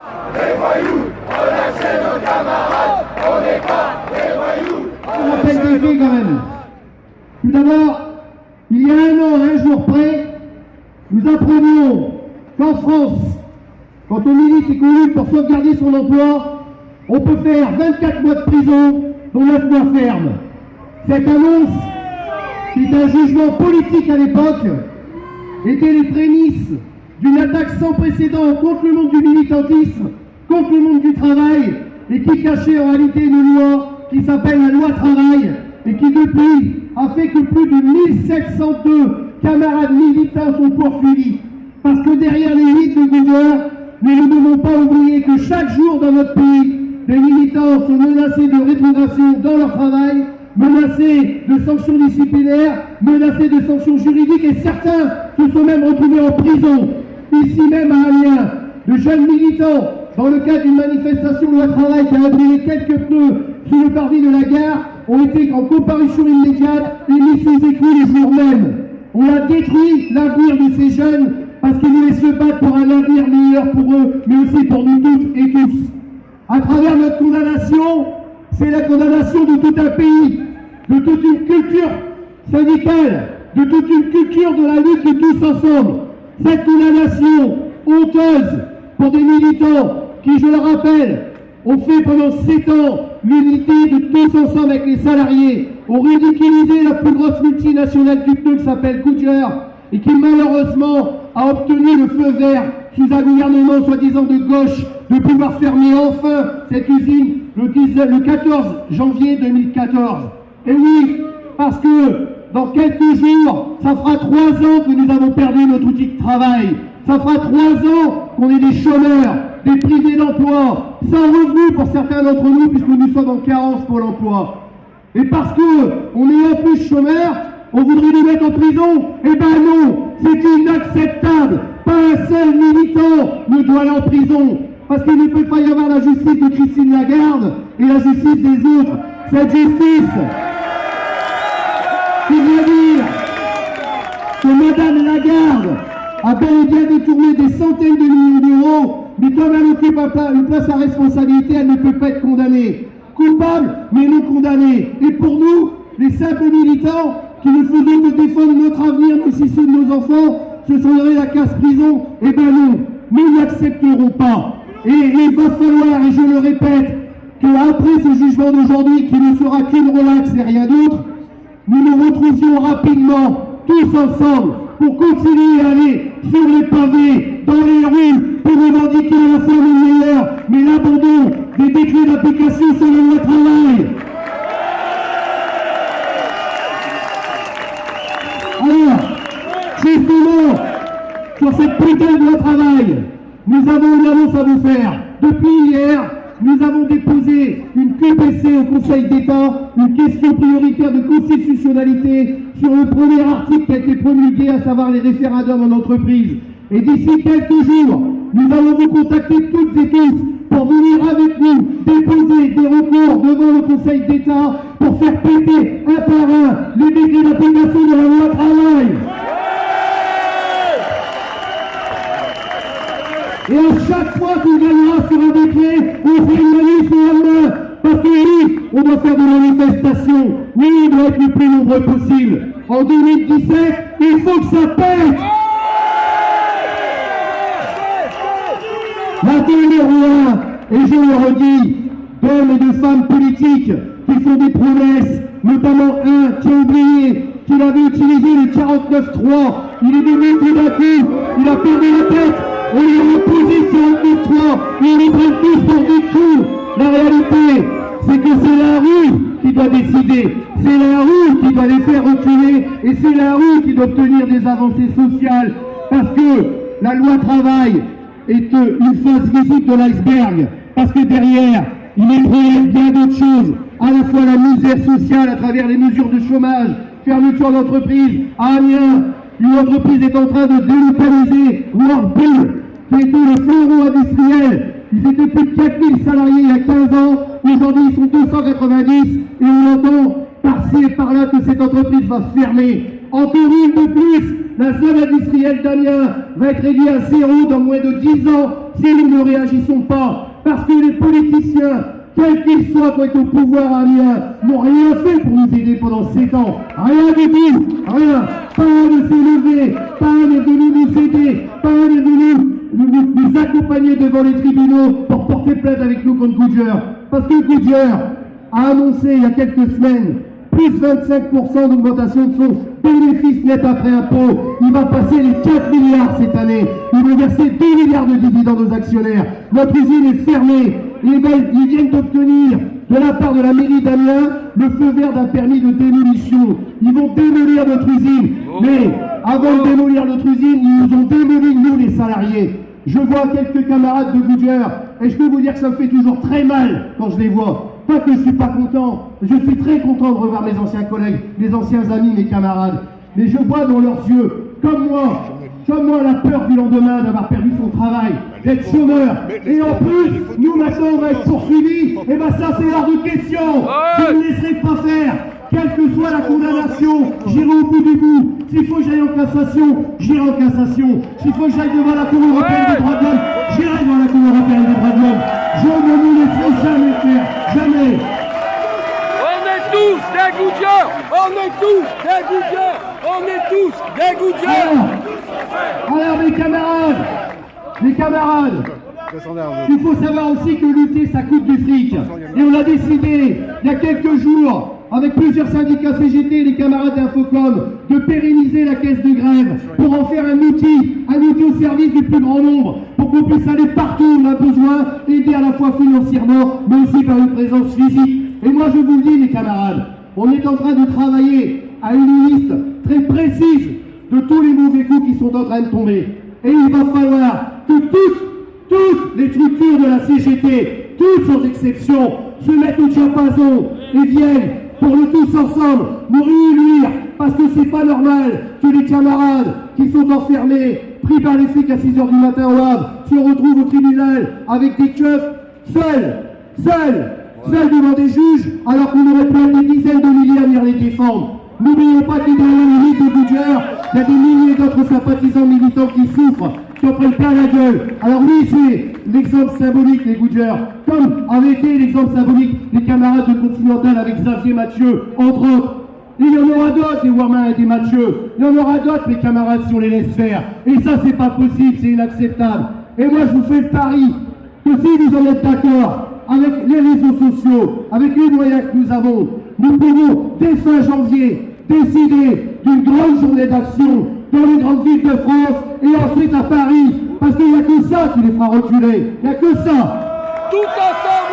Les voyous, relâchez nos camarades, on n'est pas des voyous. On rappelle des faits quand même. Tout d'abord, il y a un an, un jour près, nous apprenions qu'en France, quand on milite et qu'on lutte pour sauvegarder son emploi, on peut faire 24 mois de prison, dont 9 mois ferme. Cette annonce, qui est un jugement politique à l'époque, était les prémices d'une attaque sans précédent contre le monde du militantisme, contre le monde du travail, et qui cachait en réalité une loi qui s'appelle la loi travail, et qui depuis a fait que plus de 1702 camarades militants sont poursuivis. Parce que derrière les mythes de Google, nous ne devons pas oublier que chaque jour dans notre pays, des militants sont menacés de rétrogradation dans leur travail, menacés de sanctions disciplinaires, menacés de sanctions juridiques, et certains se sont même retrouvés en prison. Ici même à Amiens, de jeunes militants, dans le cadre d'une manifestation de loi travail qui a brûlé quelques pneus sous le parvis de la gare, ont été en comparution immédiate et mis sous écrou les jours même. On a détruit l'avenir de ces jeunes parce qu'ils voulaient se battre pour un avenir meilleur pour eux, mais aussi pour nous toutes et tous. À travers notre condamnation, c'est la condamnation de tout un pays, de toute une culture syndicale, de toute une culture de la lutte de tous ensemble. Cette condamnation honteuse pour des militants qui, je le rappelle, ont fait pendant 7 ans l'unité de tous ensemble avec les salariés, ont ridiculisé la plus grosse multinationale du pneu qui s'appelle Goodyear et qui malheureusement a obtenu le feu vert sous un gouvernement soi-disant de gauche de pouvoir fermer enfin cette usine le 14 janvier 2014. Et oui, parce que dans quelques jours, ça fera 3 ans que nous avons perdu notre outil de travail. Ça fera 3 ans qu'on est des chômeurs, des privés d'emploi, sans revenu pour certains d'entre nous, puisque nous sommes en carence pour l'emploi. Et parce qu'on est en plus chômeurs, on voudrait nous mettre en prison? Eh ben non, c'est inacceptable. Pas un seul militant ne doit aller en prison. Parce qu'il ne peut pas y avoir la justice de Christine Lagarde et la justice des autres. Cette justice qui vient dire que Madame Lagarde a bel et bien détourné des centaines de millions d'euros, mais comme elle occupe une place à responsabilité, elle ne peut pas être condamnée. Coupable, mais non condamnée. Et pour nous, les simples militants qui nous faisons de défendre notre avenir, mais aussi ceux de nos enfants, ce serait la casse-prison. Eh ben non, nous n'accepterons pas. Et il va falloir, et je le répète, qu'après ce jugement d'aujourd'hui, qui ne sera qu'une relaxe et rien d'autre, nous nous retrouvions rapidement, tous ensemble, pour continuer à aller sur les pavés, dans les rues, pour revendiquer à la fois le meilleur, mais l'abandon des décrets d'application sur la loi travail. Alors, justement, sur cette putain de loi travail, nous avons une annonce à vous faire. Depuis hier, nous avons déposé une QPC au Conseil d'État, une question prioritaire de constitutionnalité sur le premier article qui a été promulgué, à savoir les référendums en entreprise. Et d'ici quelques jours, nous allons vous contacter toutes et tous pour venir avec nous déposer des recours devant le Conseil d'État pour faire péter un par un les décrets d'application de la loi travail. Et à chaque fois qu'on gagnera sur un décret, on fait une manif le lendemain. Parce que oui, on doit faire des manifestations. Oui, on doit être le plus nombreux possible. En 2017, il faut que ça pète. La numéro 1, et je le redis, d'hommes et de femmes politiques qui font des promesses, notamment un qui a oublié qu'il avait utilisé le 49.3. Il est devenu tout d'un coup, il a perdu la tête. On lui a opposé sur 49.3, ils nous prennent tous pour des coups. La réalité, c'est que c'est la rue qui doit décider, c'est la rue qui doit les faire reculer, et c'est la rue qui doit obtenir des avancées sociales, parce que la loi travail est une face visible de l'iceberg, parce que derrière, il est bien d'autres choses, à la fois la misère sociale à travers les mesures de chômage, fermeture d'entreprise. À Amiens, une entreprise est en train de délocaliser Whirlpool, qui était le fleuron industriel. Ils étaient plus de 4000 salariés il y a 15 ans, aujourd'hui ils sont 290, et on entend par-ci et par-là que cette entreprise va fermer. Encore une de plus. La zone industrielle d'Amiens va être réduite à zéro dans moins de 10 ans si nous ne réagissons pas. Parce que les politiciens, quels qu'ils soient qui ont au pouvoir à Amiens, n'ont rien fait pour nous aider pendant 7 ans. Rien du tout. Rien. Pas un ne s'est levé. Pas un n'est venu nous aider. Pas un n'est venu nous accompagner devant les tribunaux pour porter plainte avec nous contre Goodyear. Parce que Goodyear a annoncé il y a quelques semaines plus 25% d'augmentation de son bénéfice net après impôt. Il va passer les 4 milliards cette année. Il va verser 2 milliards de dividendes aux actionnaires. Notre usine est fermée. Ils viennent d'obtenir de la part de la mairie d'Amiens le feu vert d'un permis de démolition. Ils vont démolir notre usine. Mais avant de démolir notre usine, ils nous ont démoli, nous les salariés. Je vois quelques camarades de Goodyear et je peux vous dire que ça me fait toujours très mal quand je les vois. Pas que je ne suis pas content, je suis très content de revoir mes anciens collègues, mes anciens amis, mes camarades. Mais je vois dans leurs yeux, comme moi, la peur du lendemain d'avoir perdu son travail, d'être chômeur. Et en plus, nous maintenant on va être poursuivis. Et bien ça c'est hors de question. Je ne laisserai pas faire. Quelle que soit la condamnation, j'irai au bout du bout. S'il faut que j'aille en cassation, j'irai en cassation. S'il faut que j'aille devant la Cour européenne des droits de l'homme, j'irai devant la Cour européenne des droits de l'homme. Je ne nous laisserai jamais faire. Jamais. On est tous des Goodyear. On est tous des Goodyear. On est tous des Goodyear. Alors mes camarades, il faut savoir aussi que lutter ça coûte du fric. Et on a décidé il y a quelques jours, avec plusieurs syndicats CGT et les camarades d'Infocom, de pérenniser la caisse de grève pour en faire un outil au service du plus grand nombre, pour qu'on puisse aller partout où on a besoin, aider à la fois financièrement, mais aussi par une présence physique. Et moi je vous le dis mes camarades, on est en train de travailler à une liste très précise de tous les mauvais coups qui sont en train de tomber. Et il va falloir que toutes les structures de la CGT, toutes sans exception, se mettent au diapason et viennent pour le tous ensemble nous réunir, parce que c'est pas normal que les camarades qui sont enfermés, pris par les flics à 6h du matin au Havre, se retrouvent au tribunal avec des keufs, seuls devant des juges, alors qu'on aurait plein des dizaines de milliers à venir les défendre. N'oublions pas que derrière les lits de Goodyear, il y a des milliers d'autres sympathisants militants qui souffrent, qui en prennent plein la gueule. Alors oui, c'est l'exemple symbolique les Goodyear, comme avait été l'exemple symbolique des camarades de Continental avec Xavier Mathieu, entre autres. Et il y en aura d'autres, des Warman et des Mathieu. Il y en aura d'autres, mes camarades, si on les laisse faire. Et ça, c'est pas possible, c'est inacceptable. Et moi, je vous fais le pari que si vous en êtes d'accord avec les réseaux sociaux, avec les moyens que nous avons, nous pouvons, dès fin janvier, décider d'une grande journée d'action dans les grandes villes de France et ensuite à Paris, parce qu'il n'y a que ça qui les fera reculer. Il n'y a que ça. Tous ensemble,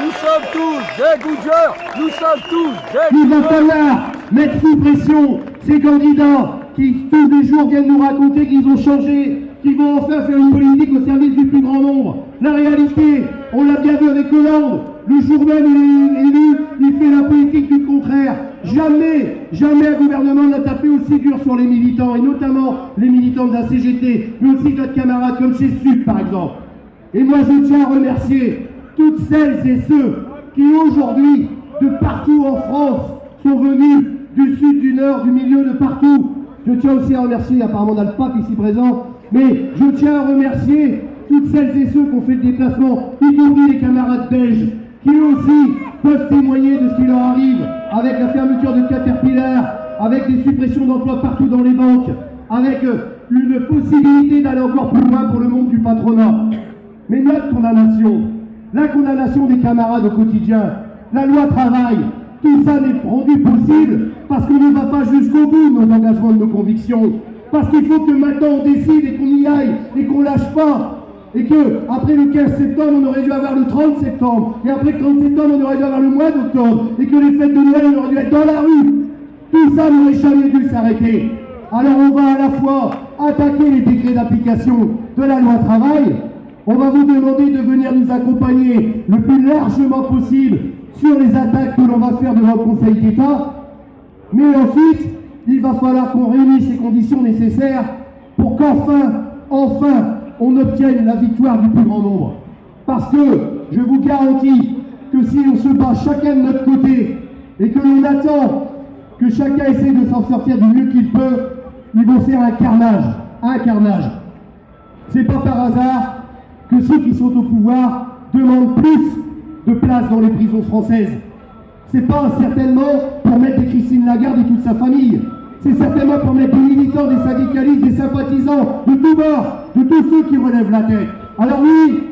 nous sommes tous des Goodyear. Nous sommes tous des Il va falloir mettre sous pression ces candidats qui tous les jours viennent nous raconter qu'ils ont changé, qu'ils vont enfin faire une politique au service du plus grand nombre. La réalité, on l'a bien vu avec Hollande. Le jour même il est élu, il fait la politique du contraire. Jamais un gouvernement n'a tapé aussi dur sur les militants, et notamment les militants de la CGT, mais aussi d'autres camarades comme chez Sud par exemple. Et moi je tiens à remercier toutes celles et ceux qui aujourd'hui, de partout en France, sont venus du sud, du nord, du milieu, de partout. Je tiens aussi à remercier, apparemment on a le pape ici présent, mais je tiens à remercier toutes celles et ceux qui ont fait le déplacement, y compris les camarades belges, qui aussi peuvent témoigner de ce qui leur arrive avec la fermeture de Caterpillar, avec des suppressions d'emplois partout dans les banques, avec une possibilité d'aller encore plus loin pour le monde du patronat. Mais notre condamnation, la condamnation des camarades au quotidien, la loi travail, tout ça n'est rendu possible parce qu'on ne va pas jusqu'au bout de nos engagements, de nos convictions. Parce qu'il faut que maintenant on décide et qu'on y aille et qu'on lâche pas. Et que après le 15 septembre, on aurait dû avoir le 30 septembre. Et après le 30 septembre, on aurait dû avoir le mois d'octobre. Et que les fêtes de Noël, on aurait dû être dans la rue. Tout ça n'aurait jamais dû s'arrêter. Alors on va à la fois attaquer les décrets d'application de la loi travail. On va vous demander de venir nous accompagner le plus largement possible sur les attaques que l'on va faire devant le Conseil d'État. Mais ensuite, il va falloir qu'on réunisse les conditions nécessaires pour qu'enfin, on obtienne la victoire du plus grand nombre. Parce que, je vous garantis, que si on se bat chacun de notre côté, et que l'on attend que chacun essaie de s'en sortir du mieux qu'il peut, ils vont faire un carnage. Un carnage. C'est pas par hasard que ceux qui sont au pouvoir demandent plus de place dans les prisons françaises. C'est pas certainement pour mettre des Christine Lagarde et toute sa famille. C'est certainement pour mettre des militants, des syndicalistes, des sympathisants, de tous bords, de tous ceux qui relèvent la tête. Alors oui,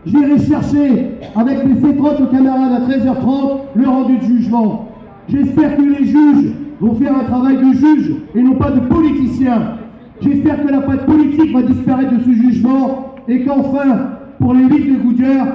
j'irai chercher avec mes C30 camarades à 13h30 le rendu de jugement. J'espère que les juges vont faire un travail de juge et non pas de politicien. J'espère que la patte politique va disparaître de ce jugement et qu'enfin, pour les 8 de Goodyear,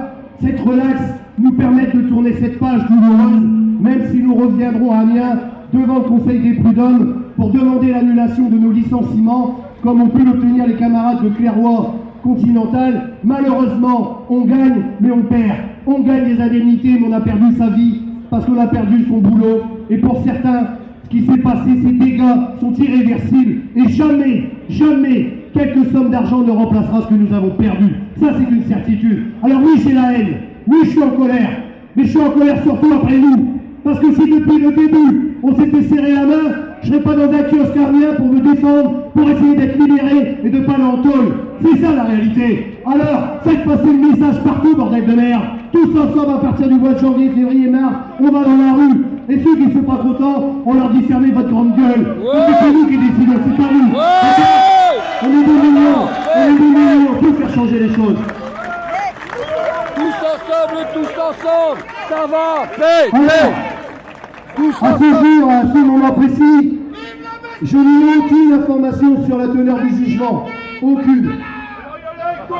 cette relaxe nous permette de tourner cette page douloureuse, même si nous reviendrons à Amiens devant le Conseil des prud'hommes pour demander l'annulation de nos licenciements, comme ont pu l'obtenir les camarades de Clairoy Continental. Malheureusement, on gagne, mais on perd. On gagne des indemnités, mais on a perdu sa vie, parce qu'on a perdu son boulot. Et pour certains, ce qui s'est passé, ces dégâts sont irréversibles. Et jamais, jamais, quelques sommes d'argent ne remplacera ce que nous avons perdu. Ça, c'est une certitude. Alors oui, j'ai la haine. Oui, je suis en colère. Mais je suis en colère surtout après nous. Parce que si depuis le début, on s'était serré la main, je ne serais pas dans un kiosque armien pour me défendre, pour essayer d'être libéré et de ne pas aller en tôle. C'est ça la réalité. Alors, faites passer le message partout, bordel de merde. Tous ensemble, à partir du mois de janvier, février, mars, on va dans la rue. Et ceux qui ne sont pas contents, on leur dit fermez votre grande gueule. Parce que c'est nous qui décidons, c'est pas nous. On est des millions, on peut faire changer les choses. Tous ensemble, ça va, paix, Alors, tous à ce jour, à ce moment précis, je n'ai aucune information sur la teneur du jugement. Aucune.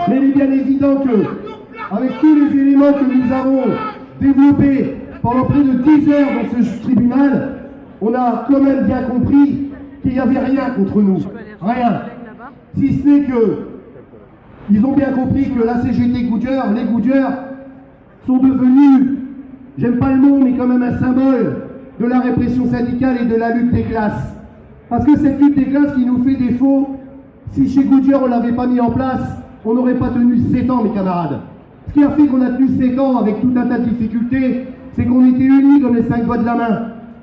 Mais il est bien évident que, avec tous les éléments que nous avons développés pendant près de 10 heures dans ce tribunal, on a quand même bien compris qu'il n'y avait rien contre nous. Rien. Si ce n'est que, ils ont bien compris que la CGT Goodyear, les Goodyear, sont devenus, j'aime pas le mot, mais quand même un symbole de la répression syndicale et de la lutte des classes. Parce que cette lutte des classes qui nous fait défaut, si chez Goodyear on ne l'avait pas mis en place, on n'aurait pas tenu 7 ans, mes camarades. Ce qui a fait qu'on a tenu 7 ans avec tout un tas de difficultés, c'est qu'on était unis comme les 5 doigts de la main.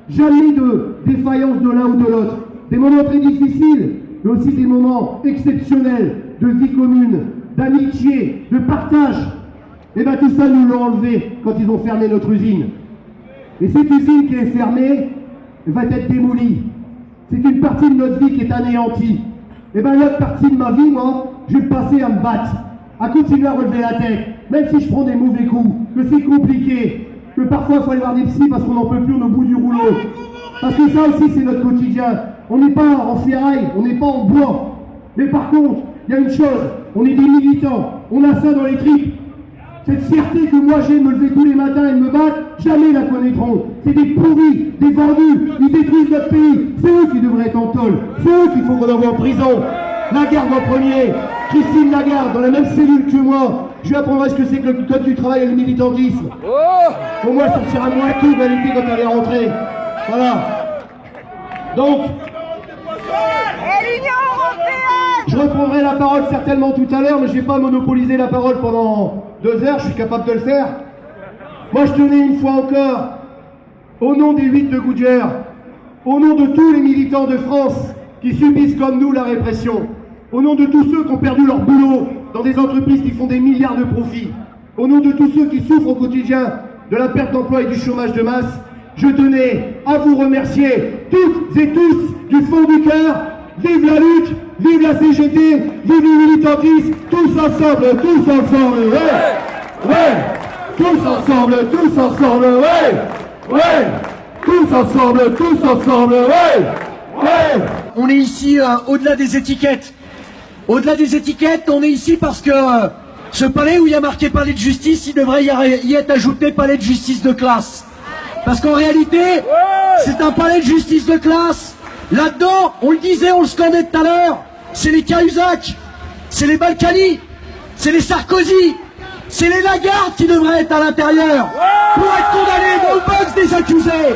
Jamais de défaillance de l'un ou de l'autre. Des moments très difficiles, mais aussi des moments exceptionnels de vie commune, d'amitié, de partage. Et bien tout ça, nous l'ont enlevé quand ils ont fermé notre usine. Et cette usine qui est fermée va être démolie. C'est une partie de notre vie qui est anéantie. Et bien l'autre partie de ma vie, moi, je vais passer à me battre, à continuer à relever la tête, même si je prends des mauvais coups, que c'est compliqué, que parfois il faut aller voir des psys parce qu'on n'en peut plus, on est au bout du rouleau. Parce que ça aussi, c'est notre quotidien. On n'est pas en ferraille, on n'est pas en bois. Mais par contre, il y a une chose, on est des militants, on a ça dans les tripes. Cette fierté que moi j'ai de me lever tous les matins et de me battre, jamais la connaîtront. C'est des pourris, des vendus, ils détruisent notre pays. C'est eux qui devraient être en tôle. C'est eux qu'il faut qu'on envoie en prison. Lagarde en premier, Christine Lagarde dans la même cellule que moi. Je lui apprendrai ce que c'est que le code du travail et le militantisme. Au moins, ça sortira moins tout vérité quand elle est rentrée. Voilà. Donc, je reprendrai la parole certainement tout à l'heure, mais je ne vais pas monopoliser la parole pendant 2 heures, je suis capable de le faire. Moi, je tenais une fois encore, au nom des 8 de Goodyear, au nom de tous les militants de France qui subissent comme nous la répression, au nom de tous ceux qui ont perdu leur boulot dans des entreprises qui font des milliards de profits, au nom de tous ceux qui souffrent au quotidien de la perte d'emploi et du chômage de masse, je tenais à vous remercier toutes et tous du fond du cœur. Vive la lutte, vive la CGT, vive le militantisme, tous ensemble, ouais, ouais, tous ensemble, ouais, tous ensemble, ouais. On est ici au-delà des étiquettes. Au-delà des étiquettes, on est ici parce que ce palais où il y a marqué palais de justice, il devrait y être ajouté palais de justice de classe. Parce qu'en réalité, c'est un palais de justice de classe. Là-dedans, on le disait, on le scandait tout à l'heure, c'est les Cahuzac, c'est les Balkany, c'est les Sarkozy, c'est les Lagarde qui devraient être à l'intérieur pour être condamnés dans le box des accusés.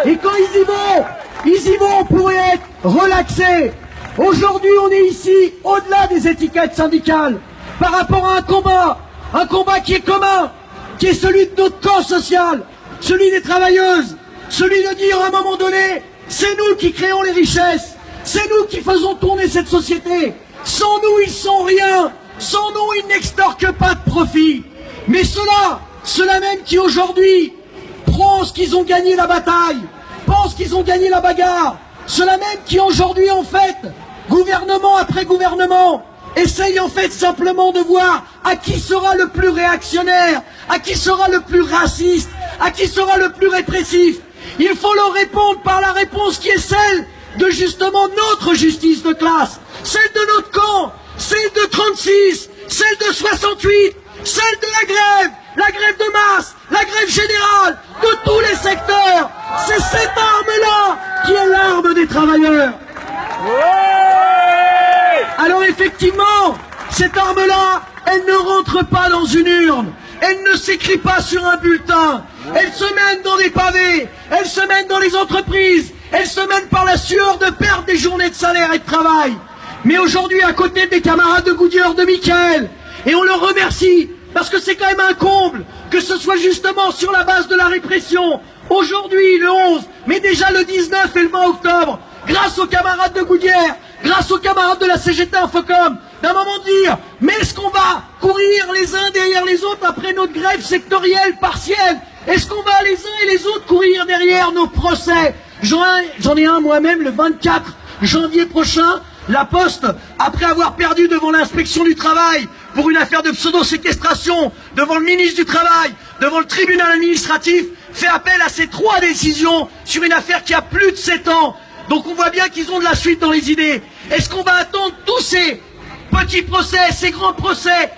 Et quand ils y vont pour être relaxés. Aujourd'hui, on est ici au-delà des étiquettes syndicales par rapport à un combat qui est commun, qui est celui de notre corps social, celui des travailleuses, celui de dire à un moment donné, C'est nous qui créons les richesses. C'est nous qui faisons tourner cette société. Sans nous, ils sont rien. Sans nous, ils n'extorquent pas de profit. Mais ceux-là même qui aujourd'hui pensent qu'ils ont gagné la bataille, pensent qu'ils ont gagné la bagarre, ceux-là même qui aujourd'hui, en fait, gouvernement après gouvernement, essayent en fait simplement de voir à qui sera le plus réactionnaire, à qui sera le plus raciste, à qui sera le plus répressif. Il faut leur répondre par la réponse qui est celle de justement notre justice de classe, celle de notre camp, celle de 36, celle de 68, celle de la grève de masse, la grève générale, de tous les secteurs. C'est cette arme-là qui est l'arme des travailleurs. Alors effectivement, cette arme-là, elle ne rentre pas dans une urne, elle ne s'écrit pas sur un bulletin, elle se mène dans des pavés, elle se mène dans les entreprises, elle se mène par la sueur de perdre des journées de salaire et de travail. Mais aujourd'hui, à côté des camarades de Goodyear, de Michael, et on le remercie, parce que c'est quand même un comble, que ce soit justement sur la base de la répression, aujourd'hui le 11, mais déjà le 19 et le 20 octobre, grâce aux camarades de Goodyear, grâce aux camarades de la CGT Infocom, d'un moment de dire, mais est-ce qu'on va courir les uns derrière les autres après notre grève sectorielle partielle? Est-ce qu'on va les uns et les autres courir derrière nos procès? J'en ai un moi-même le 24 janvier prochain. La Poste, après avoir perdu devant l'inspection du travail pour une affaire de pseudo-séquestration, devant le ministre du Travail, devant le tribunal administratif, fait appel à ces 3 décisions sur une affaire qui a plus de 7 ans. Donc on voit bien qu'ils ont de la suite dans les idées. Est-ce qu'on va attendre tous ces petits procès, ces grands procès,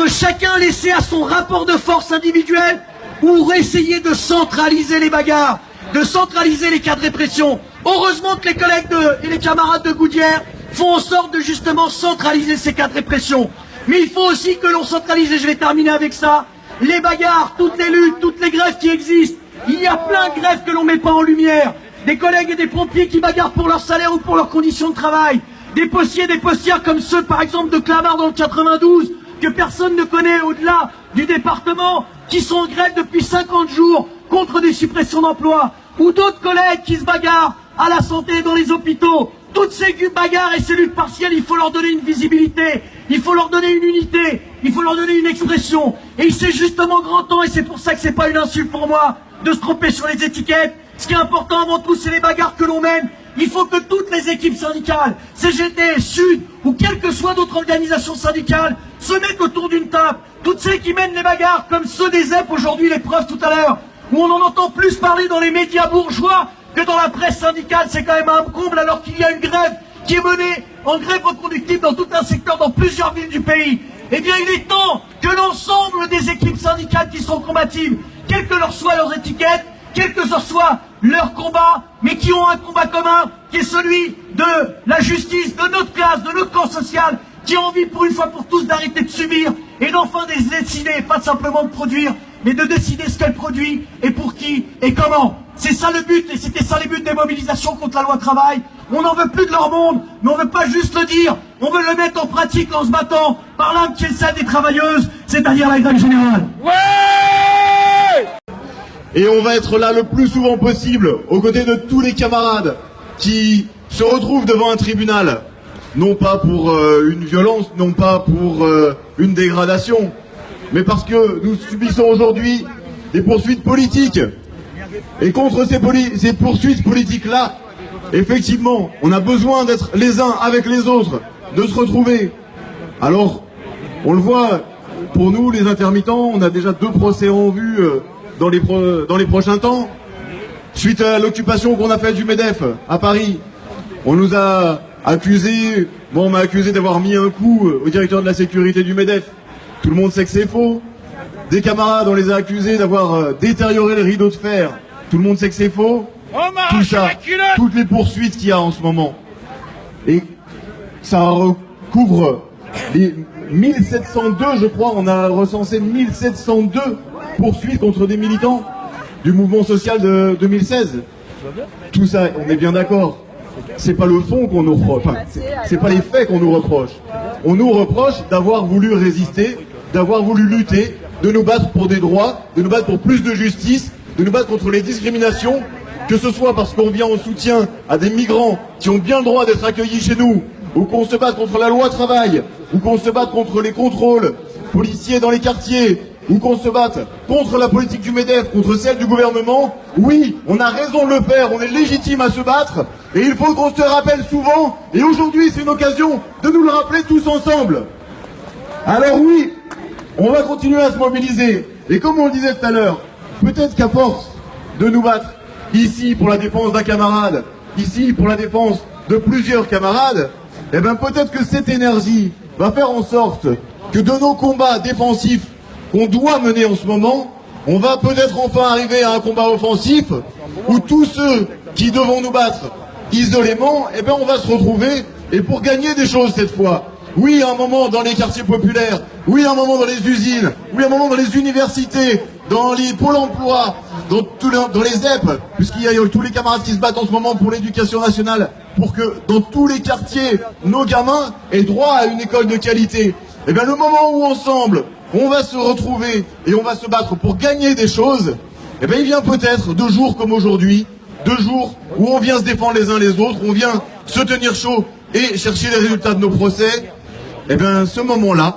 chacun laissé à son rapport de force individuel, ou essayer de centraliser les bagarres, de centraliser les cas de répression? Heureusement que les collègues et les camarades de Goodyear font en sorte de justement centraliser ces cas de répression. Mais il faut aussi que l'on centralise, et je vais terminer avec ça, les bagarres, toutes les luttes, toutes les grèves qui existent. Il y a plein de grèves que l'on ne met pas en lumière. Des collègues et des pompiers qui bagarrent pour leur salaire ou pour leurs conditions de travail. Des postiers, des postières comme ceux par exemple de Clamart dans le 92, que personne ne connaît au-delà du département, qui sont en grève depuis 50 jours contre des suppressions d'emplois. Ou d'autres collègues qui se bagarrent à la santé dans les hôpitaux. Toutes ces bagarres et ces luttes partielles, il faut leur donner une visibilité, il faut leur donner une unité, il faut leur donner une expression. Et c'est justement grand temps, et c'est pour ça que c'est pas une insulte pour moi de se tromper sur les étiquettes. Ce qui est important avant tout, c'est les bagarres que l'on mène. Il faut que toutes les équipes syndicales, CGT, Sud, ou quelles que soient d'autres organisations syndicales, se mettent autour d'une table. Toutes celles qui mènent les bagarres, comme ceux des ZEP aujourd'hui, les preuves tout à l'heure, où on en entend plus parler dans les médias bourgeois que dans la presse syndicale, c'est quand même un comble, alors qu'il y a une grève qui est menée en grève reconductive dans tout un secteur, dans plusieurs villes du pays. Eh bien, il est temps que l'ensemble des équipes syndicales qui sont combatives, quelles que leur soient leurs étiquettes, quel que ce soit leur combat, mais qui ont un combat commun, qui est celui de la justice, de notre classe, de notre camp social, qui ont envie pour une fois pour tous d'arrêter de subir et d'enfin décider, pas simplement de produire, mais de décider ce qu'elle produit et pour qui et comment. C'est ça le but, et c'était ça les buts des mobilisations contre la loi travail. On n'en veut plus de leur monde, mais on veut pas juste le dire, on veut le mettre en pratique en se battant par l'âme qui est celle des travailleuses, c'est-à-dire la grève générale. Ouais! Et on va être là le plus souvent possible, aux côtés de tous les camarades qui se retrouvent devant un tribunal, non pas pour une violence, non pas pour une dégradation, mais parce que nous subissons aujourd'hui des poursuites politiques. Et contre ces poursuites politiques-là, effectivement, on a besoin d'être les uns avec les autres, de se retrouver. Alors, on le voit, pour nous, les intermittents, on a déjà 2 procès en vue dans les prochains temps. Suite à l'occupation qu'on a faite du MEDEF à Paris, on nous a accusés, moi on m'a accusé d'avoir mis un coup au directeur de la sécurité du MEDEF. Tout le monde sait que c'est faux. Des camarades, on les a accusés d'avoir détérioré les rideaux de fer. Tout le monde sait que c'est faux. Tout ça, toutes les poursuites qu'il y a en ce moment. Et ça recouvre les 1702, je crois, on a recensé 1702 poursuites contre des militants du mouvement social de 2016. Tout ça, on est bien d'accord. C'est pas le fond qu'on nous reproche, enfin, c'est pas les faits qu'on nous reproche. On nous reproche d'avoir voulu résister, d'avoir voulu lutter, de nous battre pour des droits, de nous battre pour plus de justice, de nous battre contre les discriminations que ce soit parce qu'on vient en soutien à des migrants qui ont bien le droit d'être accueillis chez nous, ou qu'on se batte contre la loi travail, ou qu'on se batte contre les contrôles policiers dans les quartiers, ou qu'on se batte contre la politique du MEDEF, contre celle du gouvernement, oui, on a raison de le faire, on est légitime à se battre, et il faut qu'on se rappelle souvent, et aujourd'hui c'est une occasion de nous le rappeler tous ensemble. Alors oui, on va continuer à se mobiliser, et comme on le disait tout à l'heure, peut-être qu'à force de nous battre, ici pour la défense d'un camarade, ici pour la défense de plusieurs camarades, eh bien peut-être que cette énergie va faire en sorte que de nos combats défensifs qu'on doit mener en ce moment, on va peut-être enfin arriver à un combat offensif où tous ceux qui devons nous battre isolément, eh bien on va se retrouver et pour gagner des choses cette fois. Oui, un moment dans les quartiers populaires, oui, un moment dans les usines, oui, un moment dans les universités, dans les pôles emploi, dans les ZEP, puisqu'il y a tous les camarades qui se battent en ce moment pour l'éducation nationale, pour que dans tous les quartiers, nos gamins aient droit à une école de qualité. Eh bien, le moment où ensemble, on va se retrouver et on va se battre pour gagner des choses, eh bien, il vient peut-être de jours comme aujourd'hui, de jours où on vient se défendre les uns les autres, on vient se tenir chaud et chercher les résultats de nos procès. Eh bien, ce moment-là,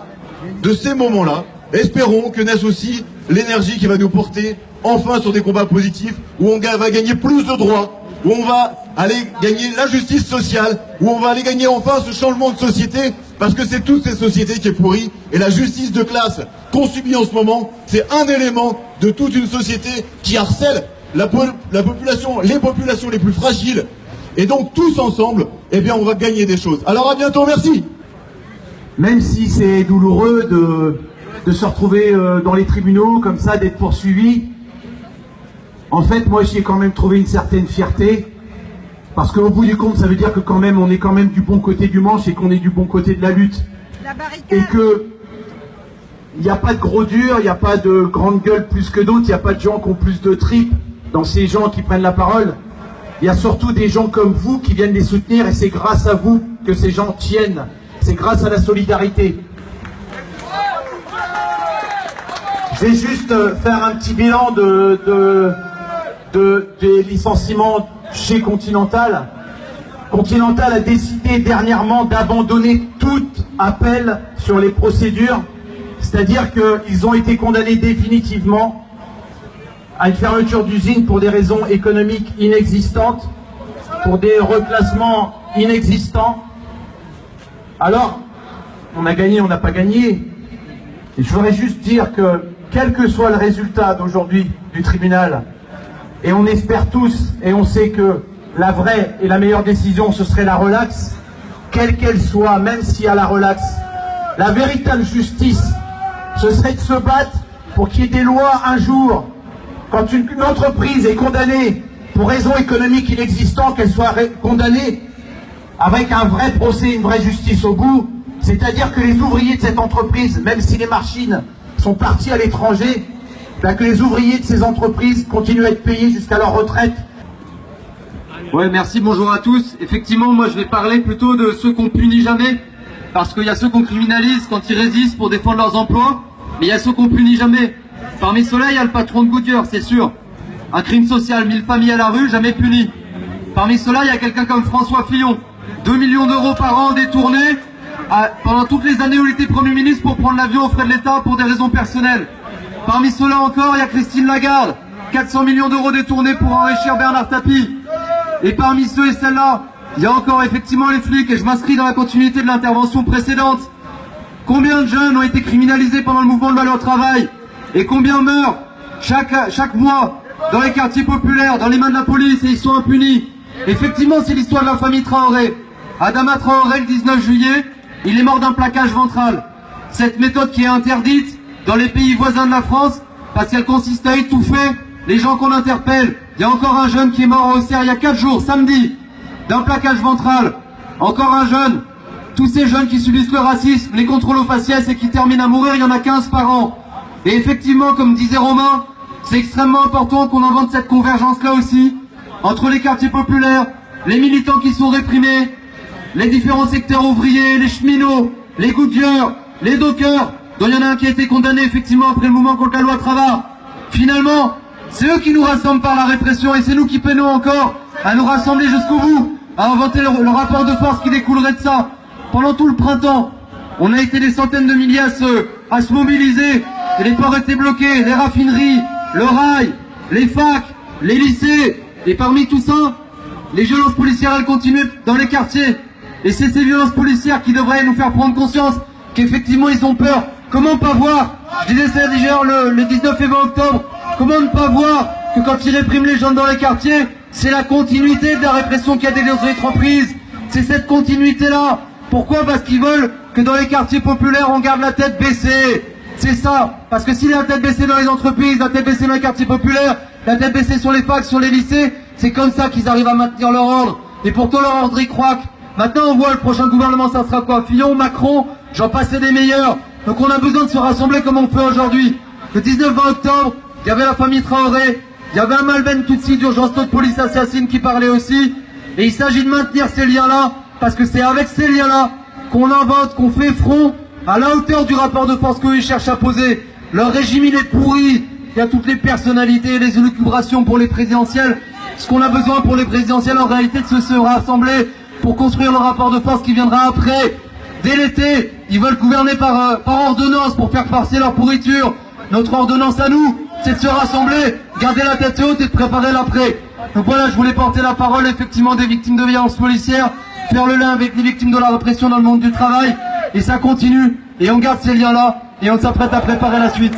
de ces moments-là, espérons que naisse aussi l'énergie qui va nous porter enfin sur des combats positifs, où on va gagner plus de droits, où on va aller gagner la justice sociale, où on va aller gagner enfin ce changement de société, parce que c'est toute cette société qui est pourrie, et la justice de classe qu'on subit en ce moment, c'est un élément de toute une société qui harcèle la population, les populations les plus fragiles, et donc tous ensemble, eh bien on va gagner des choses. Alors à bientôt, merci. Même si c'est douloureux de se retrouver dans les tribunaux comme ça, d'être poursuivi, en fait moi j'y ai quand même trouvé une certaine fierté, parce qu'au bout du compte ça veut dire que quand même on est quand même du bon côté du manche et qu'on est du bon côté de la lutte, et que il n'y a pas de gros dur, il n'y a pas de grande gueule plus que d'autres, il n'y a pas de gens qui ont plus de tripes dans ces gens qui prennent la parole. Il y a surtout des gens comme vous qui viennent les soutenir, et c'est grâce à vous que ces gens tiennent. C'est grâce à la solidarité. Je vais juste faire un petit bilan des licenciements chez Continental. Continental a décidé dernièrement d'abandonner tout appel sur les procédures, c'est-à-dire qu'ils ont été condamnés définitivement à une fermeture d'usine pour des raisons économiques inexistantes, pour des reclassements inexistants. Alors, on a gagné, on n'a pas gagné. Et je voudrais juste dire que, quel que soit le résultat d'aujourd'hui du tribunal, et on espère tous, et on sait que la vraie et la meilleure décision, ce serait la relaxe, quelle qu'elle soit, même s'il y a la relaxe, la véritable justice, ce serait de se battre pour qu'il y ait des lois un jour, quand une entreprise est condamnée pour raison économique inexistante, qu'elle soit condamnée avec un vrai procès, une vraie justice au bout, c'est-à-dire que les ouvriers de cette entreprise, même si les machines sont partis à l'étranger, ben que les ouvriers de ces entreprises continuent à être payés jusqu'à leur retraite. Ouais, merci, bonjour à tous. Effectivement, moi je vais parler plutôt de ceux qu'on punit jamais, parce qu'il y a ceux qu'on criminalise quand ils résistent pour défendre leurs emplois, mais il y a ceux qu'on punit jamais. Parmi ceux-là, il y a le patron de Goodyear, c'est sûr. Un crime social, 1000 familles à la rue, jamais puni. Parmi ceux-là, il y a quelqu'un comme François Fillon, 2 millions d'euros par an détournés pendant toutes les années où il était Premier ministre pour prendre l'avion aux frais de l'État pour des raisons personnelles. Parmi ceux-là encore, il y a Christine Lagarde, 400 millions d'euros détournés pour enrichir Bernard Tapie. Et parmi ceux et celles-là, il y a encore effectivement les flics, et je m'inscris dans la continuité de l'intervention précédente. Combien de jeunes ont été criminalisés pendant le mouvement de la loi travail? Et combien meurent chaque mois dans les quartiers populaires, dans les mains de la police, et ils sont impunis? Effectivement, c'est l'histoire de la famille Traoré. Adama Traoré, le 19 juillet, il est mort d'un plaquage ventral. Cette méthode qui est interdite dans les pays voisins de la France, parce qu'elle consiste à étouffer les gens qu'on interpelle. Il y a encore un jeune qui est mort au Auxerre il y a 4 jours, samedi, d'un plaquage ventral. Encore un jeune. Tous ces jeunes qui subissent le racisme, les contrôles aux faciès et qui terminent à mourir, il y en a 15 par an. Et effectivement, comme disait Romain, c'est extrêmement important qu'on invente cette convergence-là aussi, entre les quartiers populaires, les militants qui sont réprimés, les différents secteurs ouvriers, les cheminots, les Goodyear, les dockers, dont il y en a un qui a été condamné effectivement après le mouvement contre la loi travail. Finalement, C'est eux qui nous rassemblent par la répression et c'est nous qui peinons encore à nous rassembler jusqu'au bout, à inventer le rapport de force qui découlerait de ça. Pendant tout le printemps, on a été des centaines de milliers à se mobiliser et les ports étaient bloqués, les raffineries, le rail, les facs, les lycées. Et parmi tout ça, les violences policières elles continuent dans les quartiers. Et c'est ces violences policières qui devraient nous faire prendre conscience qu'effectivement ils ont peur. Comment pas voir, je disais ça déjà le 19 et 20 octobre, comment ne pas voir que quand ils répriment les gens dans les quartiers, c'est la continuité de la répression qu'il y a des entreprises. C'est cette continuité-là. Pourquoi? Parce qu'ils veulent que dans les quartiers populaires, on garde la tête baissée. C'est ça. Parce que s'il y a la tête baissée dans les entreprises, la tête baissée dans les quartiers populaires, la tête baissée sur les facs, sur les lycées, c'est comme ça qu'ils arrivent à maintenir leur ordre. Et pourtant leur ordre y croit. Maintenant on voit le prochain gouvernement, ça sera quoi? Fillon, Macron, j'en passais des meilleurs. Donc on a besoin de se rassembler comme on fait aujourd'hui. Le 19-20 octobre, il y avait la famille Traoré, il y avait un Malben Tutsi d'urgence de police assassine qui parlait aussi. Et il s'agit de maintenir ces liens-là, parce que c'est avec ces liens-là qu'on invente, qu'on fait front à la hauteur du rapport de force qu'ils cherchent à poser. Leur régime il est pourri, il y a toutes les personnalités et les élucubrations pour les présidentielles. Ce qu'on a besoin pour les présidentielles en réalité de se rassembler pour construire le rapport de force qui viendra après. Dès l'été, ils veulent gouverner par ordonnance pour faire passer leur pourriture. Notre ordonnance à nous, c'est de se rassembler, garder la tête haute et de préparer l'après. Donc voilà, je voulais porter la parole effectivement des victimes de violences policières, faire le lien avec les victimes de la répression dans le monde du travail, et ça continue, et on garde ces liens-là, et on s'apprête à préparer la suite.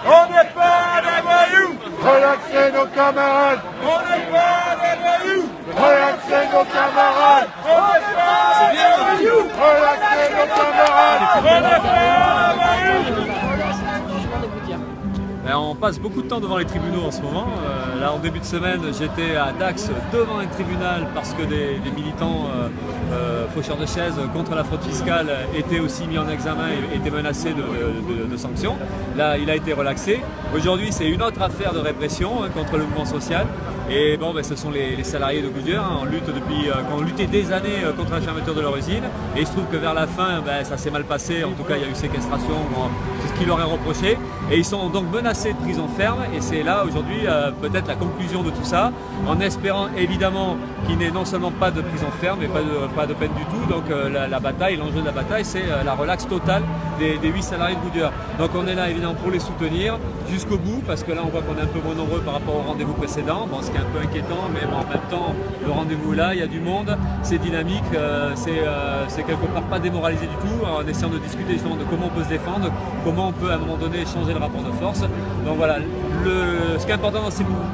On n'est pas des voyous. Relaxez nos camarades. On n'est pas des voyous. Relaxez nos camarades. On n'est pas des voyous. Relaxez nos camarades. On n'est pas des voyous. On passe beaucoup de temps devant les tribunaux en ce moment. Là, en début de semaine, j'étais à Dax devant un tribunal parce que des militants faucheurs de chaises contre la fraude fiscale étaient aussi mis en examen et étaient menacés de sanctions. Là, il a été relaxé. Aujourd'hui, c'est une autre affaire de répression contre le mouvement social. Et bon, ce sont les salariés de Goodyear qui ont lutté des années contre la fermeture de leur usine. Et il se trouve que vers la fin, ça s'est mal passé. En tout cas, il y a eu séquestration, c'est ce qu'ils leur est reproché. Et ils sont donc menacés de prison ferme. Et c'est là aujourd'hui peut-être la conclusion de tout ça, en espérant évidemment qu'il n'y ait non seulement pas de prison ferme, mais pas de peine du tout. Donc la bataille, l'enjeu de la bataille, c'est la relaxe totale des 8 salariés de Goodyear. Donc on est là évidemment pour les soutenir jusqu'au bout, parce que là on voit qu'on est un peu moins nombreux par rapport au rendez-vous précédent. Bon, ce qui est un peu inquiétant, mais bon, en même temps le rendez-vous est là, il y a du monde, c'est dynamique, c'est quelque part pas démoralisé du tout, en essayant de discuter justement de comment on peut se défendre, comment on peut à un moment donné changer le rapport de force. Donc voilà, ce qui est important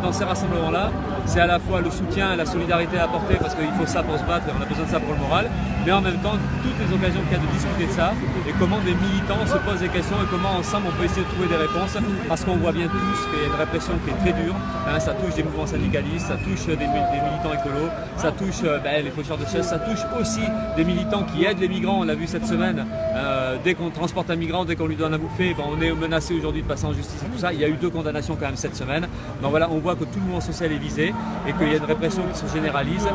dans ces rassemblements-là, c'est à la fois le soutien et la solidarité à apporter, parce qu'il faut ça pour se battre et on a besoin de ça pour le moral, mais en même temps toutes les occasions qu'il y a de discuter de ça et comment des militants se posent des questions et comment ensemble on peut essayer de trouver des réponses, parce qu'on voit bien tous qu'il y a une répression qui est très dure, ça touche des mouvements syndicalistes, ça touche des militants écolos, ça touche les faucheurs de chaises, ça touche aussi des militants qui aident les migrants. On l'a vu cette semaine, dès qu'on transporte un migrant, dès qu'on lui donne à bouffer, on est menacé aujourd'hui de passer en justice et tout ça. Il y a eu 2 condamnations quand même cette semaine. Donc voilà, on voit que tout le mouvement social est visé et qu'il y a une répression qui se généralise,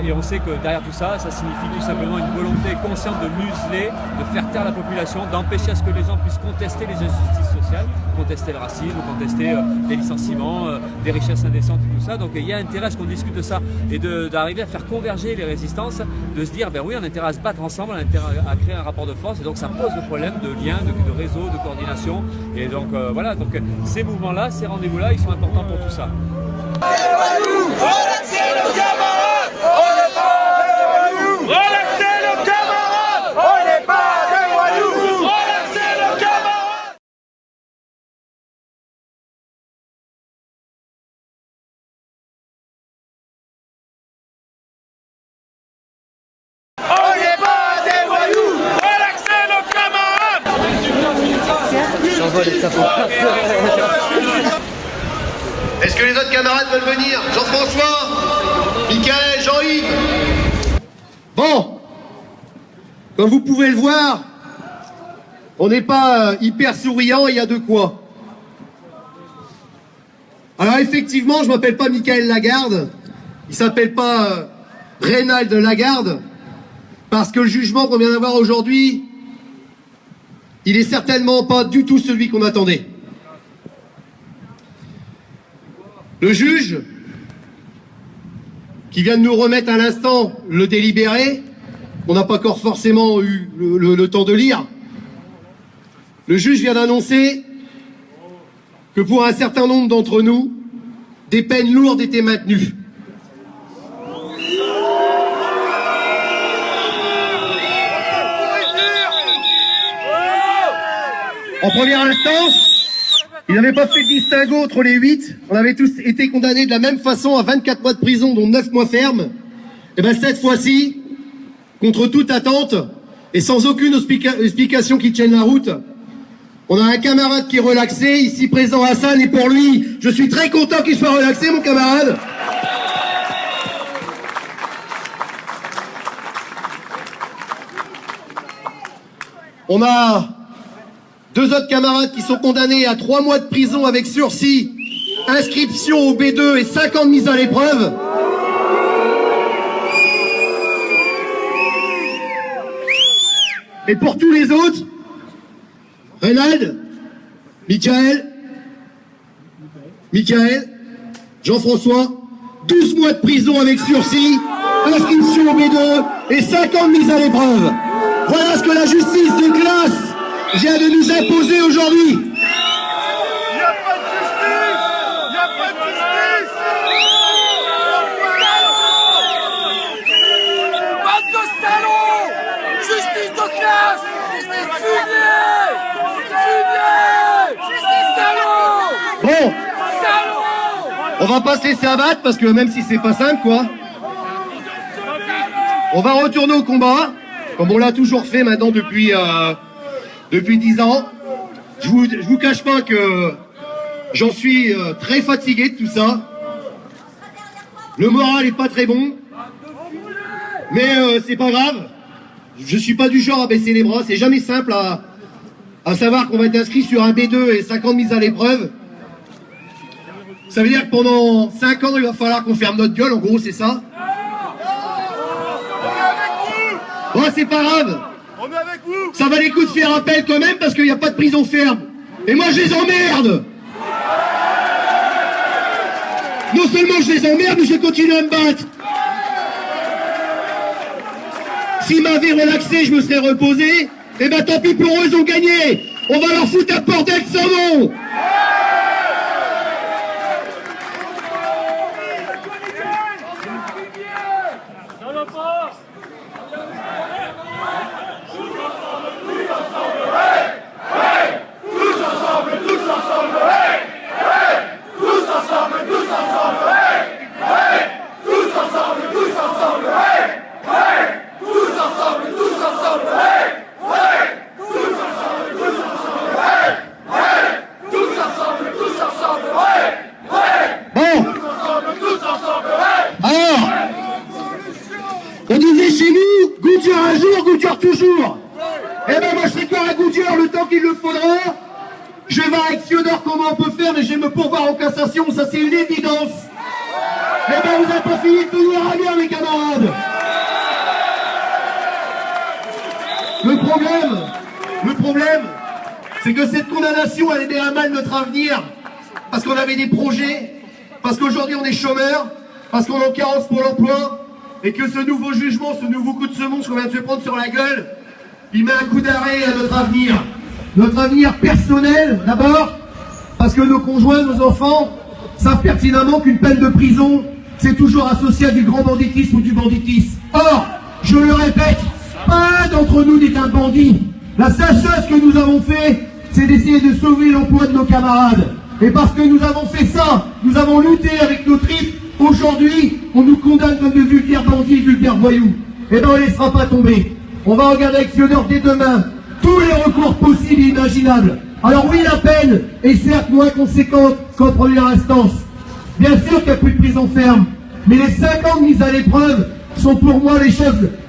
et on sait que derrière tout ça, ça signifie tout simplement une volonté consciente de museler, de faire taire la population, d'empêcher à ce que les gens puissent contester les injustices sociales, contester le racisme, contester les licenciements, des richesses indécentes et tout ça. Donc il y a intérêt à ce qu'on discute de ça et d'arriver à faire converger les résistances, de se dire oui, on a intérêt à se battre ensemble, on a intérêt à créer un rapport de force, et donc ça pose le problème de lien, de réseau, de coordination. Et donc voilà, donc ces mouvements-là, ces rendez-vous-là, ils sont importants pour tout ça. Relaxez nos camarades. On n'est pas des voyous. Relaxez nos camarades. On n'est pas des voyous. Relaxez nos camarades. On n'est pas des voyous. Relaxez nos camarades. Est-ce que les autres camarades veulent venir? Jean-François, Michael, Jean-Yves. Bon, comme vous pouvez le voir, on n'est pas hyper souriant, et il y a de quoi. Alors effectivement, je m'appelle pas Michael Lagarde, il s'appelle pas Reynald Lagarde, parce que le jugement qu'on vient d'avoir aujourd'hui il est certainement pas du tout celui qu'on attendait. Le juge, qui vient de nous remettre à l'instant le délibéré, on n'a pas encore forcément eu le temps de lire, le juge vient d'annoncer que pour un certain nombre d'entre nous, des peines lourdes étaient maintenues. En première instance, il n'avait pas fait de distinguo entre les 8. On avait tous été condamnés de la même façon à 24 mois de prison, dont 9 mois fermes. Et bien cette fois-ci, contre toute attente, et sans aucune explication qui tienne la route, on a un camarade qui est relaxé, ici présent Hassan, et pour lui, je suis très content qu'il soit relaxé, mon camarade. On a 2 autres camarades qui sont condamnés à 3 mois de prison avec sursis, inscription au B2 et 5 ans de mise à l'épreuve. Et pour tous les autres, Reynald, Michael, Jean-François, 12 mois de prison avec sursis, inscription au B2 et 5 ans de mise à l'épreuve. Voilà ce que la justice de classe vient de nous imposer aujourd'hui. Il n'y a pas de justice. Il n'y a pas de justice. Bande de salauds! Justice de classe! Fumier! Bon, on va pas se laisser abattre parce que même si c'est pas simple, quoi. On va retourner au combat, comme on l'a toujours fait maintenant depuis 10 ans. Je vous cache pas que j'en suis très fatigué de tout ça. Le moral est pas très bon. Mais c'est pas grave. Je suis pas du genre à baisser les bras. C'est jamais simple à savoir qu'on va être inscrit sur un B2 et 5 ans de mise à l'épreuve. Ça veut dire que pendant 5 ans, il va falloir qu'on ferme notre gueule. En gros, c'est ça. Bon, c'est pas grave. On est avec vous. Ça va les coups de faire appel quand même parce qu'il n'y a pas de prison ferme. Et moi je les emmerde. Non seulement je les emmerde, mais je continue à me battre. S'ils m'avaient relaxé, je me serais reposé. Et ben tant pis pour eux, ils ont gagné. On va leur foutre un bordel sans nom. On disait chez nous, Goodyear un jour, Goodyear toujours. Eh ben moi je serai encore à Goodyear le temps qu'il le faudra. Je vais voir avec Fiodor comment on peut faire, mais je vais me pourvoir en cassation, ça c'est une évidence. Eh ben vous n'avez pas fini de tout voir à bien mes camarades. Le problème, c'est que cette condamnation elle met à mal notre avenir. Parce qu'on avait des projets, parce qu'aujourd'hui on est chômeurs, parce qu'on est en carence pour l'emploi. Et que ce nouveau jugement, ce nouveau coup de semonce qu'on vient de se prendre sur la gueule, il met un coup d'arrêt à notre avenir. Notre avenir personnel, d'abord, parce que nos conjoints, nos enfants, savent pertinemment qu'une peine de prison, c'est toujours associé à du grand banditisme ou du banditisme. Or, je le répète, pas d'entre nous n'est un bandit. La seule chose que nous avons fait, c'est d'essayer de sauver l'emploi de nos camarades. Et parce que nous avons fait ça, nous avons lutté avec nos tripes. Aujourd'hui, on nous condamne comme de vulgaires bandits, vulgaires voyous. Eh bien, on ne laissera pas tomber. On va regarder avec Fiodor dès demain tous les recours possibles et imaginables. Alors oui, la peine est certes moins conséquente qu'en première instance. Bien sûr qu'il n'y a plus de prison ferme. Mais les 5 ans de mise à l'épreuve sont pour moi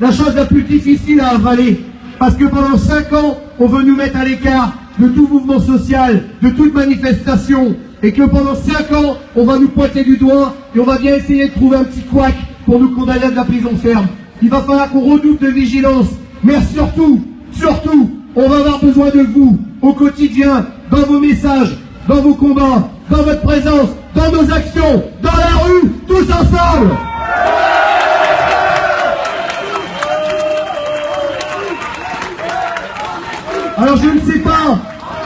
la chose la plus difficile à avaler. Parce que pendant 5 ans, on veut nous mettre à l'écart de tout mouvement social, de toute manifestation. Et que pendant 5 ans, on va nous pointer du doigt et on va bien essayer de trouver un petit couac pour nous condamner à de la prison ferme. Il va falloir qu'on redoute de vigilance, mais surtout, on va avoir besoin de vous au quotidien, dans vos messages, dans vos combats, dans votre présence, dans nos actions, dans la rue, tous ensemble. Alors je ne sais pas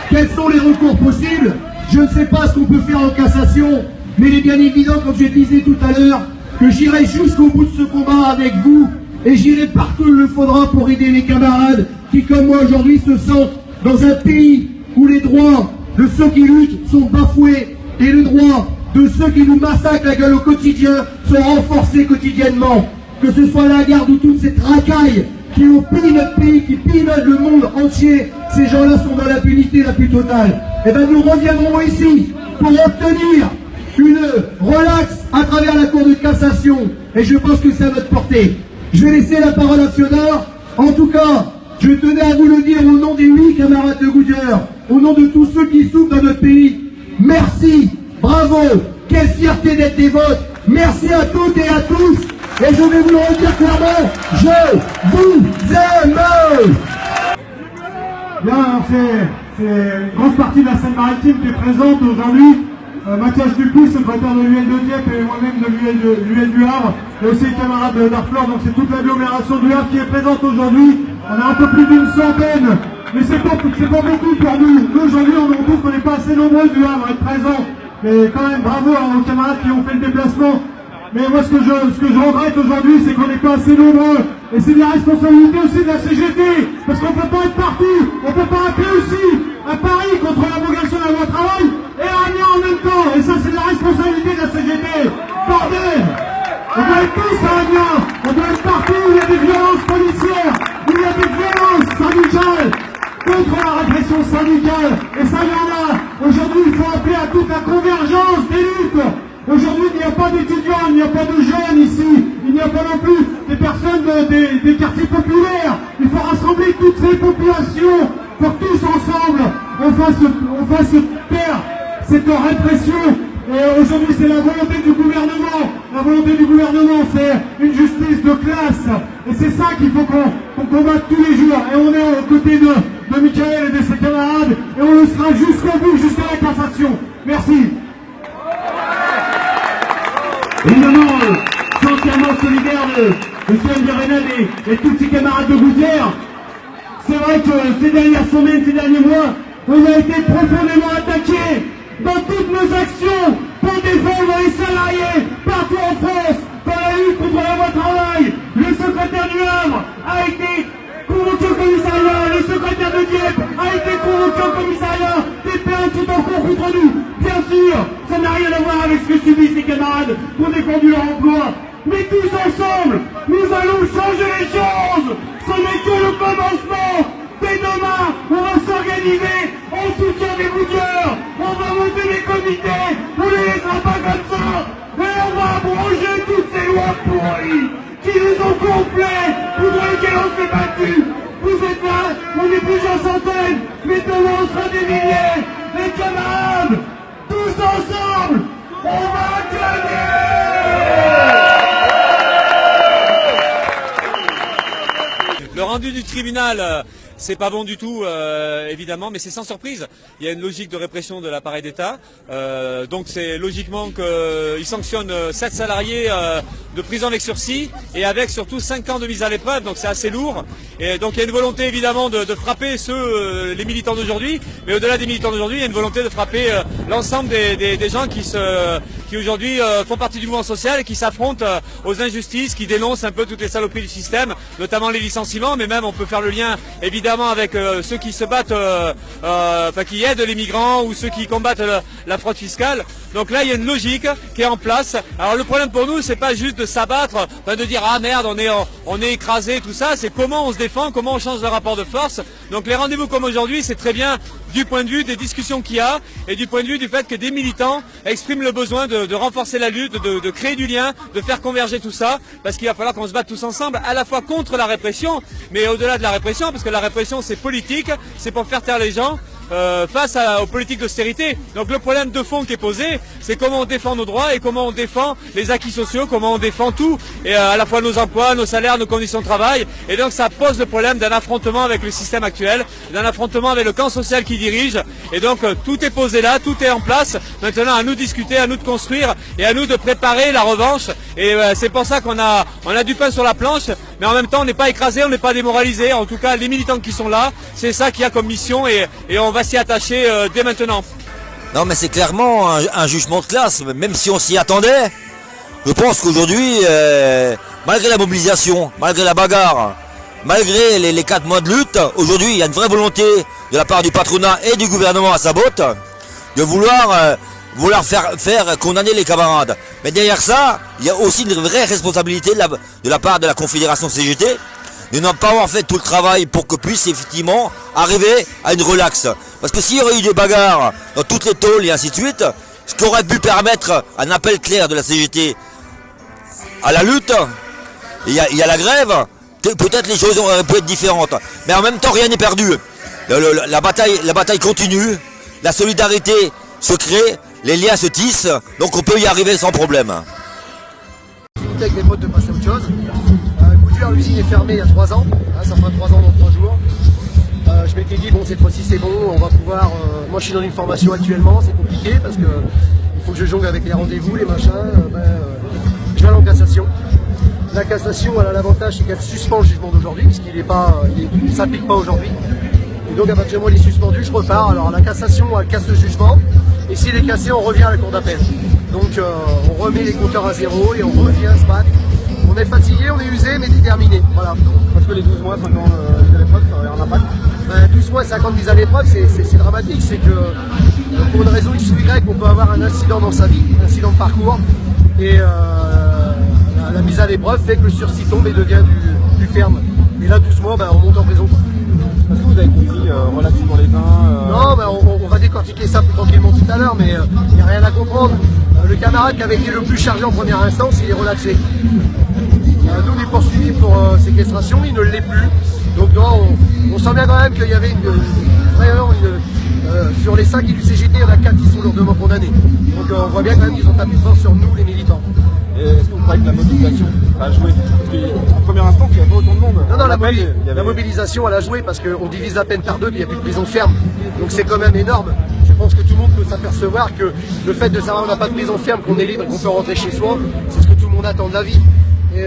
quels sont les recours possibles, je ne sais pas ce qu'on peut faire en cassation, mais il est bien évident, comme je disais tout à l'heure, que j'irai jusqu'au bout de ce combat avec vous, et j'irai partout où il le faudra pour aider les camarades qui, comme moi aujourd'hui, se sentent dans un pays où les droits de ceux qui luttent sont bafoués, et les droits de ceux qui nous massacrent la gueule au quotidien sont renforcés quotidiennement. Que ce soit la garde ou toutes ces tracailles qui ont pillé notre pays, qui pillent le monde entier, ces gens-là sont dans l'impunité la plus totale. Et bien nous reviendrons ici pour obtenir une relaxe à travers la Cour de cassation. Et je pense que c'est à notre portée. Je vais laisser la parole à Fiona. En tout cas, je tenais à vous le dire au nom des 8 camarades de Goodyear, au nom de tous ceux qui souffrent dans notre pays. Merci, bravo, quelle fierté d'être des vôtres. Merci à toutes et à tous. Et je vais vous le redire clairement, je vous aime. Bien, c'est une grosse partie de la Seine-Maritime qui est présente aujourd'hui. Mathias Dupuis, secrétaire de l'UL de Dieppe et moi-même de l'UL du Havre, et aussi les camarades d'Arfleur, donc c'est toute l'agglomération du Havre qui est présente aujourd'hui. On a un peu plus d'une centaine, mais c'est pas beaucoup pour nous. Nous aujourd'hui on trouve qu'on n'est pas assez nombreux du Havre à être présents, mais quand même bravo aux camarades qui ont fait le déplacement. Mais moi ce que je regrette aujourd'hui, c'est qu'on n'est pas assez nombreux. Et c'est la responsabilité aussi de la CGT, parce qu'on ne peut pas être partout. On ne peut pas appeler aussi à Paris contre l'abrogation de la loi travail et à Amiens en même temps. Et ça c'est la responsabilité de la CGT. Bordel! On doit être tous à Amiens. On doit être partout où il y a des violences policières, où il y a des violences syndicales, contre la répression syndicale. Et ça il y en a. Aujourd'hui il faut appeler à toute la convergence des luttes. Aujourd'hui, il n'y a pas d'étudiants, il n'y a pas de jeunes ici, il n'y a pas non plus des personnes des quartiers populaires. Il faut rassembler toutes ces populations pour tous ensemble on fasse taire cette répression. Et aujourd'hui, c'est la volonté du gouvernement. La volonté du gouvernement, c'est une justice de classe. Et c'est ça qu'il faut qu'on combatte tous les jours. Et on est aux côtés de Michael et de ses camarades. Et on le sera jusqu'au bout, jusqu'à la cassation. Merci. Évidemment, je suis entièrement solidaire de Cyril Renal et tous ses camarades de Goodyear. C'est vrai que ces dernières semaines, ces derniers mois, on a été profondément attaqués dans toutes nos actions pour défendre les salariés partout en France, dans la lutte contre la loi travail. Le secrétaire du Havre a été convoqué au commissariat, le secrétaire de Dieppe a été convoqué au commissariat, des plaintes sont en cours contre nous. Bien sûr, ça n'a rien à voir avec ce que subissent les camarades qui ont défendu leur emploi. Mais tous ensemble, nous allons changer les choses. Ce n'est que le commencement. Dès demain, on va s'organiser en soutien des Goodyear. On va monter des comités, on ne les laissera pas comme ça. Et on va abroger toutes ces lois pourries qui nous ont gonflés, contre lesquelles on s'est battu. Vous êtes là, on est plusieurs centaines, mais demain on sera des milliers. Les camarades, tous ensemble, on va gagner. Le rendu du tribunal, c'est pas bon du tout, évidemment, mais c'est sans surprise. Il y a une logique de répression de l'appareil d'État. Donc c'est logiquement qu'il sanctionne 7 salariés de prison avec sursis et avec surtout 5 ans de mise à l'épreuve. Donc c'est assez lourd. Et donc il y a une volonté évidemment de frapper les militants d'aujourd'hui. Mais au-delà des militants d'aujourd'hui, il y a une volonté de frapper l'ensemble des gens qui aujourd'hui font partie du mouvement social et qui s'affrontent aux injustices, qui dénoncent un peu toutes les saloperies du système, notamment les licenciements, mais même on peut faire le lien évidemment avec ceux qui se battent, qui aident les migrants ou ceux qui combattent la fraude fiscale. Donc là il y a une logique qui est en place. Alors le problème pour nous c'est pas juste de s'abattre, de dire ah merde on est écrasé, tout ça, c'est comment on se défend, comment on change le rapport de force. Donc les rendez-vous comme aujourd'hui c'est très bien du point de vue des discussions qu'il y a et du point de vue du fait que des militants expriment le besoin de renforcer la lutte, de créer du lien, de faire converger tout ça, parce qu'il va falloir qu'on se batte tous ensemble, à la fois contre la répression, mais au-delà de la répression, parce que la répression c'est politique, c'est pour faire taire les gens, face aux politiques d'austérité. Donc le problème de fond qui est posé, c'est comment on défend nos droits et comment on défend les acquis sociaux, comment on défend tout, et à la fois nos emplois, nos salaires, nos conditions de travail. Et donc ça pose le problème d'un affrontement avec le système actuel, d'un affrontement avec le camp social qui dirige. Et donc tout est posé là, tout est en place. Maintenant à nous de discuter, à nous de construire et à nous de préparer la revanche. Et c'est pour ça qu'on a du pain sur la planche, mais en même temps on n'est pas écrasé, on n'est pas démoralisé. En tout cas les militants qui sont là, c'est ça qu'il y a comme mission et on va s'y attacher dès maintenant. Non mais c'est clairement un jugement de classe, même si on s'y attendait. Je pense qu'aujourd'hui, malgré la mobilisation, malgré la bagarre, malgré les 4 mois de lutte, aujourd'hui il y a une vraie volonté de la part du patronat et du gouvernement à sa botte de vouloir faire condamner les camarades. Mais derrière ça, il y a aussi une vraie responsabilité de la part de la Confédération CGT de ne pas avoir fait tout le travail pour que puisse effectivement arriver à une relaxe. Parce que s'il y aurait eu des bagarres dans toutes les tôles et ainsi de suite, ce qui aurait pu permettre un appel clair de la CGT à la lutte, il y a la grève, peut-être les choses auraient pu être différentes. Mais en même temps, rien n'est perdu. La bataille continue, la solidarité se crée, les liens se tissent, donc on peut y arriver sans problème. Avec mes potes de passer à autre chose. L'usine est fermée il y a 3 ans, ça fera 3 ans dans 3 jours. Je m'étais dit bon cette fois-ci c'est bon, on va pouvoir. Moi je suis dans une formation actuellement, c'est compliqué parce que il faut que je jongle avec les rendez-vous, les machins. Je vais aller en cassation. La cassation elle a l'avantage c'est qu'elle suspend le jugement d'aujourd'hui, parce qu'il ne s'applique pas aujourd'hui. Et donc à partir du moment où il est suspendu, je repars. Alors la cassation elle casse le jugement, et s'il est cassé on revient à la cour d'appel. Donc on remet les compteurs à zéro et on revient se battre. On est fatigué, on est usé, mais déterminé. Voilà. Parce que les 12 mois, 5 ans mises à l'épreuve, ça aurait un impact. 12 mois, 5 ans de mise à l'épreuve, c'est dramatique. C'est que pour une raison X ou Y, on peut avoir un incident dans sa vie, un incident de parcours. Et la mise à l'épreuve fait que le sursis tombe et devient du ferme. Et là, 12 mois, on monte en prison. Est-ce que vous avez compris relativement les uns Non, on va décortiquer ça plus tranquillement tout à l'heure, mais il n'y a rien à comprendre. Le camarade qui avait été le plus chargé en première instance, il est relaxé. Nous, on est poursuivis pour séquestration, il ne l'est plus. Donc non, on sent bien quand même qu'il y avait sur les 5 du CGT, il y en a 4 qui sont lourdement condamnés. Donc on voit bien quand même qu'ils ont tapé fort sur nous, les militants. Et est-ce que vous croyez que la mobilisation a joué? Parce qu'en première instance, il n'y avait pas autant de monde. Non, la mobilisation, elle a joué parce qu'on divise la peine par 2, puis il n'y a plus de prison ferme. Donc c'est quand même énorme. Je pense que tout le monde peut s'apercevoir que le fait de savoir qu'on n'a pas de prison ferme, qu'on est libre et qu'on peut rentrer chez soi, c'est ce que tout le monde attend de la vie. Et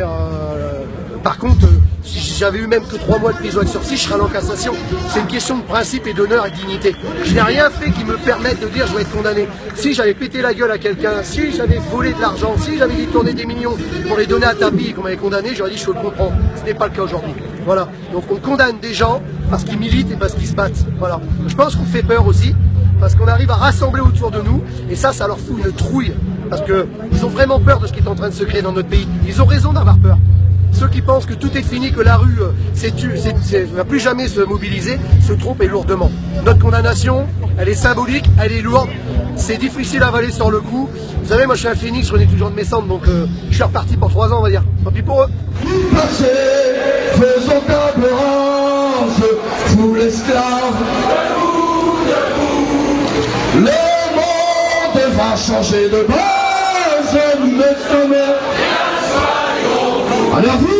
par contre, si j'avais eu même que 3 mois de prison avec sursis, je serais allé en cassation. C'est une question de principe et d'honneur et de dignité. Je n'ai rien fait qui me permette de dire je vais être condamné. Si j'avais pété la gueule à quelqu'un, si j'avais volé de l'argent, si j'avais détourné des millions pour les donner à tapis et qu'on m'avait condamné, j'aurais dit je le comprends. Ce n'est pas le cas aujourd'hui. Voilà. Donc on condamne des gens parce qu'ils militent et parce qu'ils se battent. Voilà. Je pense qu'on fait peur aussi, parce qu'on arrive à rassembler autour de nous, et ça leur fout une trouille. Parce qu'ils ont vraiment peur de ce qui est en train de se créer dans notre pays. Ils ont raison d'avoir peur. Ceux qui pensent que tout est fini, que la rue ne va plus jamais se mobiliser, se trompent et lourdement. Notre condamnation, elle est symbolique, elle est lourde, c'est difficile à avaler sur le coup. Vous savez, moi je suis un phénix, je renais toujours de mes cendres, donc je suis reparti pour 3 ans on va dire. Tant pis pour eux. Passez, faisons table rase, vous l'esclave, debout, debout. Le monde va changer de base, mes sommets. Alors vous